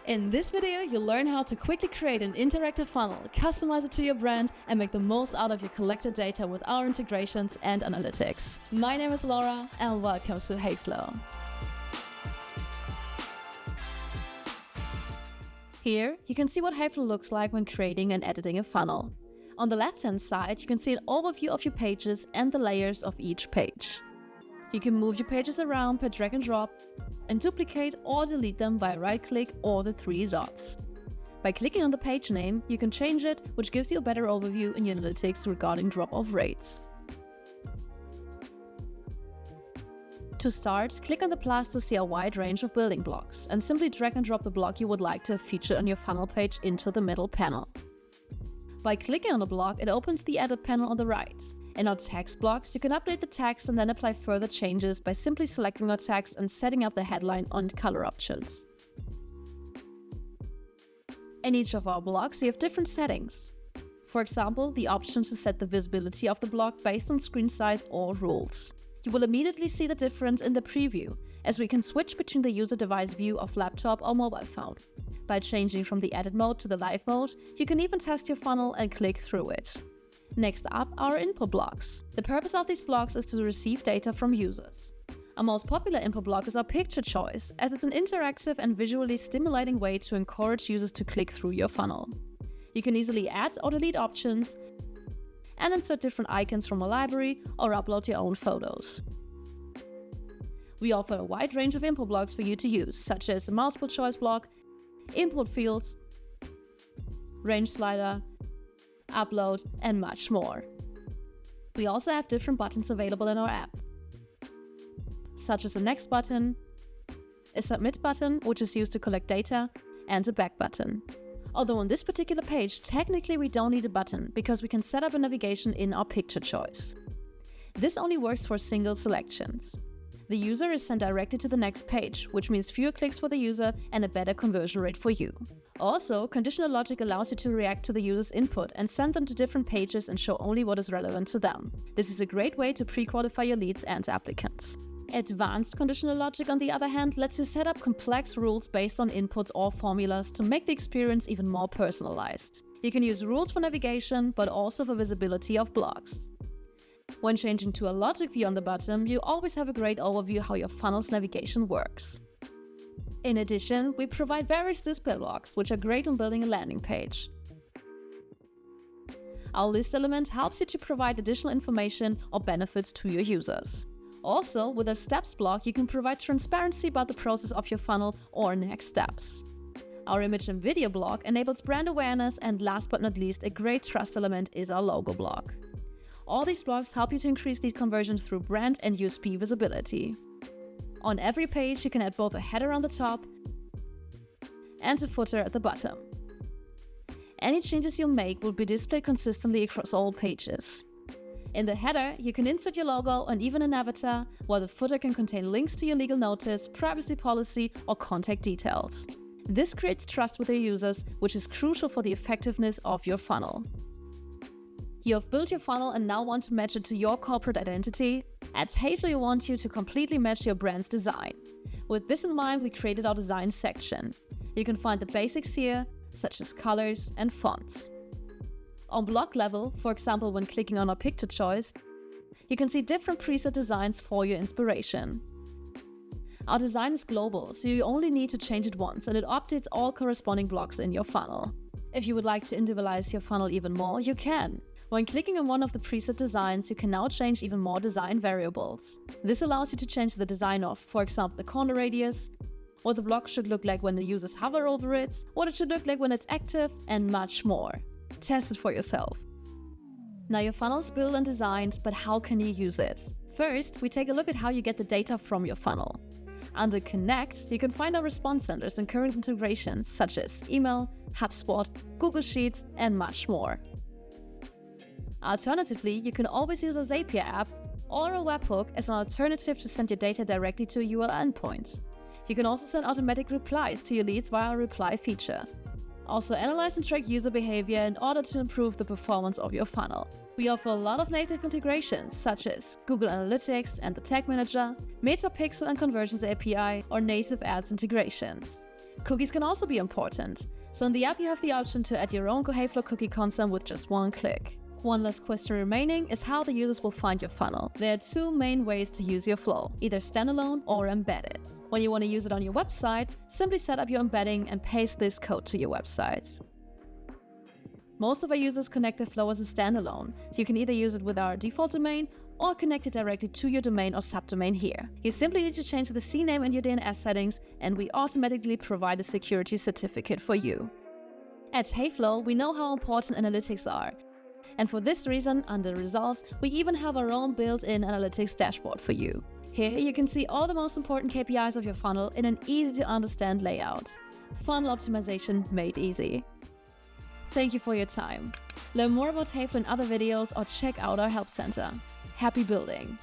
In this video, you'll learn how to quickly create an interactive funnel, customize it to your brand, and make the most out of your collected data with our integrations and analytics. My name is Laura, and welcome to Heyflow. Here, you can see what Heyflow looks like when creating and editing a funnel. On the left-hand side, you can see an overview of your pages and the layers of each page. You can move your pages around per drag and drop, and duplicate or delete them by right-click or the three dots. By clicking on the page name, you can change it, which gives you a better overview in your analytics regarding drop-off rates. To start, click on the plus to see a wide range of building blocks, and simply drag and drop the block you would like to feature on your funnel page into the middle panel. By clicking on the block, it opens the Edit panel on the right. In our text blocks, you can update the text and then apply further changes by simply selecting our text and setting up the headline and color options. In each of our blocks, you have different settings. For example, the option to set the visibility of the block based on screen size or rules. You will immediately see the difference in the preview, as we can switch between the user device view of laptop or mobile phone. By changing from the edit mode to the live mode, you can even test your funnel and click through it. Next up are input blocks. The purpose of these blocks is to receive data from users. Our most popular input block is our picture choice, as it's an interactive and visually stimulating way to encourage users to click through your funnel. You can easily add or delete options and insert different icons from a library or upload your own photos. We offer a wide range of input blocks for you to use, such as a multiple choice block, input fields, range slider, upload, and much more. We also have different buttons available in our app, such as a next button, a submit button, which is used to collect data, and a back button. Although on this particular page, technically we don't need a button because we can set up a navigation in our picture choice. This only works for single selections. The user is sent directly to the next page, which means fewer clicks for the user and a better conversion rate for you. Also, conditional logic allows you to react to the user's input and send them to different pages and show only what is relevant to them. This is a great way to pre-qualify your leads and applicants. Advanced conditional logic, on the other hand, lets you set up complex rules based on inputs or formulas to make the experience even more personalized. You can use rules for navigation, but also for visibility of blocks. When changing to a logic view on the bottom, you always have a great overview how your funnel's navigation works. In addition, we provide various display blocks, which are great when building a landing page. Our list element helps you to provide additional information or benefits to your users. Also, with our steps block, you can provide transparency about the process of your funnel or next steps. Our image and video block enables brand awareness, and last but not least, a great trust element is our logo block. All these blocks help you to increase lead conversion through brand and USP visibility. On every page, you can add both a header on the top and a footer at the bottom. Any changes you make will be displayed consistently across all pages. In the header, you can insert your logo and even an avatar, while the footer can contain links to your legal notice, privacy policy, or contact details. This creates trust with your users, which is crucial for the effectiveness of your funnel. You have built your funnel and now want to match it to your corporate identity? At Heyflow, we want you to completely match your brand's design. With this in mind, we created our design section. You can find the basics here, such as colors and fonts. On block level, for example when clicking on our picture choice, you can see different preset designs for your inspiration. Our design is global, so you only need to change it once and it updates all corresponding blocks in your funnel. If you would like to individualize your funnel even more, you can. When clicking on one of the preset designs, you can now change even more design variables. This allows you to change the design of, for example, the corner radius, what the block should look like when the users hover over it, what it should look like when it's active, and much more. Test it for yourself. Now your funnel is built and designed, but how can you use it? First, we take a look at how you get the data from your funnel. Under Connect, you can find our response centers and current integrations such as email, HubSpot, Google Sheets, and much more. Alternatively, you can always use a Zapier app or a webhook as an alternative to send your data directly to a URL endpoint. You can also send automatic replies to your leads via our reply feature. Also analyze and track user behavior in order to improve the performance of your funnel. We offer a lot of native integrations such as Google Analytics and the Tag Manager, Meta Pixel and Conversions API, or native ads integrations. Cookies can also be important. So in the app, you have the option to add your own Heyflow cookie consent with just one click. One last question remaining is how the users will find your funnel. There are two main ways to use your flow, either standalone or embedded. When you want to use it on your website, simply set up your embedding and paste this code to your website. Most of our users connect their flow as a standalone, so you can either use it with our default domain or connect it directly to your domain or subdomain here. You simply need to change the CNAME in your DNS settings, and we automatically provide a security certificate for you. At Heyflow, we know how important analytics are. And for this reason, under Results, we even have our own built-in analytics dashboard for you. Here you can see all the most important KPIs of your funnel in an easy-to-understand layout. Funnel optimization made easy. Thank you for your time. Learn more about Heyflow in other videos or check out our help center. Happy building!